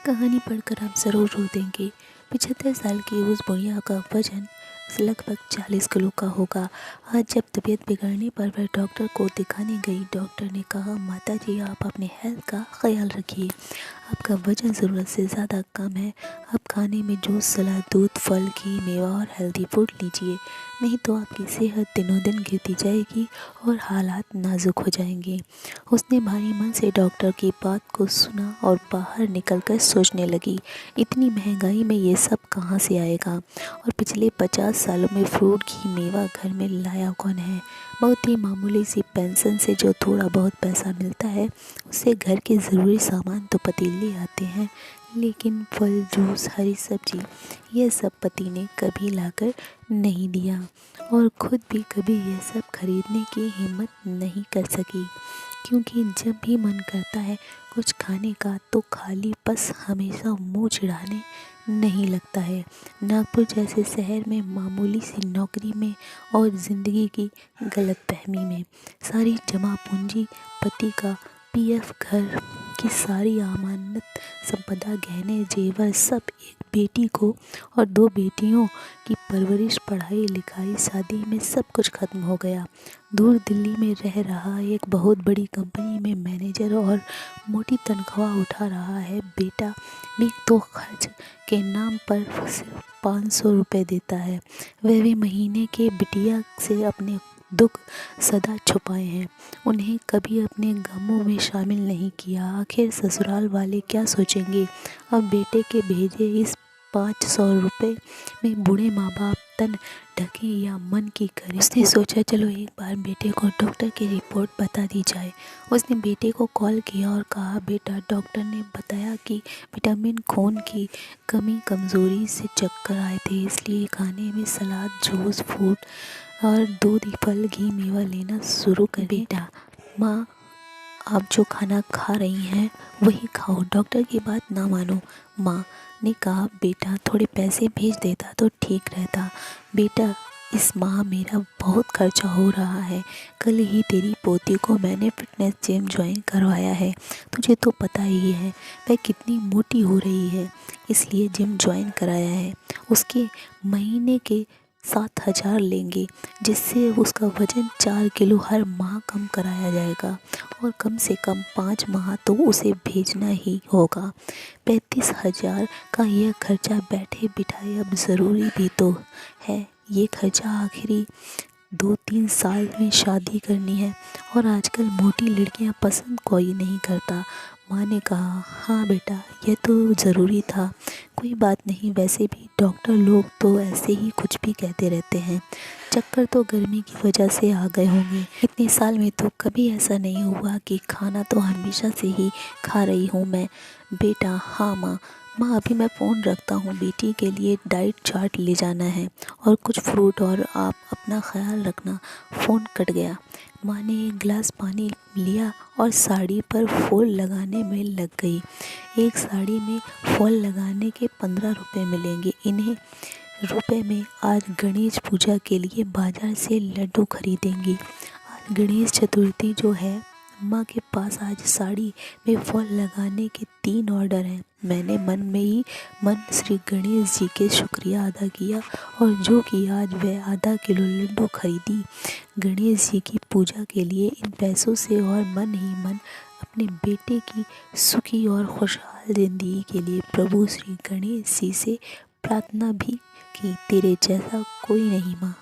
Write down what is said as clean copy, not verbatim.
कहानी पढ़कर आप ज़रूर रो देंगे। 75 साल की उस बुढ़िया का वजन लगभग 40 किलो का होगा। आज जब तबीयत बिगड़ने पर वह डॉक्टर को दिखाने गई, डॉक्टर ने कहा, माता जी आप अपने हेल्थ का ख्याल रखिए। आपका वजन ज़रूरत से ज़्यादा कम है। आप खाने में जूस, सलाद, दूध, फल, घी, मेवा और हेल्दी फूड लीजिए, नहीं तो आपकी सेहत दिनों दिन गिरती जाएगी और हालात नाजुक हो जाएंगे। उसने भारी मन से डॉक्टर की बात को सुना और बाहर निकलकर सोचने लगी, इतनी महंगाई में ये सब कहाँ से आएगा और पिछले 50 सालों में फ्रूट, घी, मेवा घर में लाया कौन है। बहुत ही मामूली सी पेंशन से जो थोड़ा बहुत पैसा मिलता है, उससे घर के ज़रूरी सामान तो पतीले आते हैं, लेकिन फल, जूस, हरी सब्जी ये सब पति ने कभी लाकर नहीं दिया और खुद भी कभी ये सब खरीदने की हिम्मत नहीं कर सकी, क्योंकि जब भी मन करता है कुछ खाने का तो खाली बस हमेशा मुंह चिढ़ाने नहीं लगता है। नागपुर जैसे शहर में मामूली सी नौकरी में और ज़िंदगी की गलतफहमी में सारी जमा पूंजी, पति का पीएफ, घर की सारी अमानत संपदा, गहने, जेवर सब एक बेटी को और 2 बेटियों की परवरिश, पढ़ाई लिखाई, शादी में सब कुछ खत्म हो गया। दूर दिल्ली में रह रहा एक बहुत बड़ी कंपनी में मैनेजर और मोटी तनख्वाह उठा रहा है बेटा भी तो खर्च के नाम पर सिर्फ 500 रुपये देता है। वह भी महीने के बिटिया से अपने दुख सदा छुपाए हैं, उन्हें कभी अपने गमों में शामिल नहीं किया। आखिर ससुराल वाले क्या सोचेंगे। अब बेटे के भेजे इस 500 रुपये में बूढ़े माँ बाप तन ढके या मन की करे। उसने सोचा, चलो एक बार बेटे को डॉक्टर की रिपोर्ट बता दी जाए। उसने बेटे को कॉल किया और कहा, बेटा डॉक्टर ने बताया कि विटामिन, खून की कमी, कमज़ोरी से चक्कर आए थे, इसलिए खाने में सलाद, जूस, फ्रूट और दूध, फल, घी, मेवा लेना शुरू कर। बेटा माँ आप जो खाना खा रही हैं वही खाओ, डॉक्टर की बात ना मानो। माँ ने कहा, बेटा थोड़े पैसे भेज देता तो ठीक रहता। बेटा इस माह मेरा बहुत खर्चा हो रहा है, कल ही तेरी पोती को मैंने फिटनेस जिम ज्वाइन करवाया है, तुझे तो पता ही है वह कितनी मोटी हो रही है, इसलिए जिम ज्वाइन कराया है। उसके महीने के 7,000 लेंगे, जिससे उसका वजन 4 किलो हर माह कम कराया जाएगा और कम से कम 5 माह तो उसे भेजना ही होगा। 35,000 का यह खर्चा बैठे बिठाए अब ज़रूरी भी तो है। ये खर्चा आखिरी 2-3 साल में शादी करनी है और आजकल मोटी लड़कियां पसंद कोई नहीं करता। माँ ने कहा, हाँ बेटा यह तो ज़रूरी था, कोई बात नहीं, वैसे भी डॉक्टर लोग तो ऐसे ही कुछ भी कहते रहते हैं। चक्कर तो गर्मी की वजह से आ गए होंगे, इतने साल में तो कभी ऐसा नहीं हुआ कि खाना तो हमेशा से ही खा रही हूँ मैं। बेटा हाँ माँ अभी मैं फ़ोन रखता हूँ, बेटी के लिए डाइट चार्ट ले जाना है और कुछ फ्रूट, और आप अपना ख्याल रखना। फ़ोन कट गया। माँ ने एक गिलास पानी लिया और साड़ी पर फॉल लगाने में लग गई। एक साड़ी में फॉल लगाने के 15 रुपये मिलेंगे। इन्हें रुपए में आज गणेश पूजा के लिए बाजार से लड्डू खरीदेंगी। आज गणेश चतुर्थी जो है, माँ के पास आज साड़ी में फॉल लगाने के 3 ऑर्डर हैं। मैंने मन में ही मन श्री गणेश जी के शुक्रिया अदा किया और जो कि आज वह आधा किलो लड्डू खरीदी गणेश जी की पूजा के लिए। इन पैसों से और मन ही मन अपने बेटे की सुखी और खुशहाल ज़िंदगी के लिए प्रभु श्री गणेश जी से प्रार्थना भी कि तेरे जैसा कोई नहीं माँ।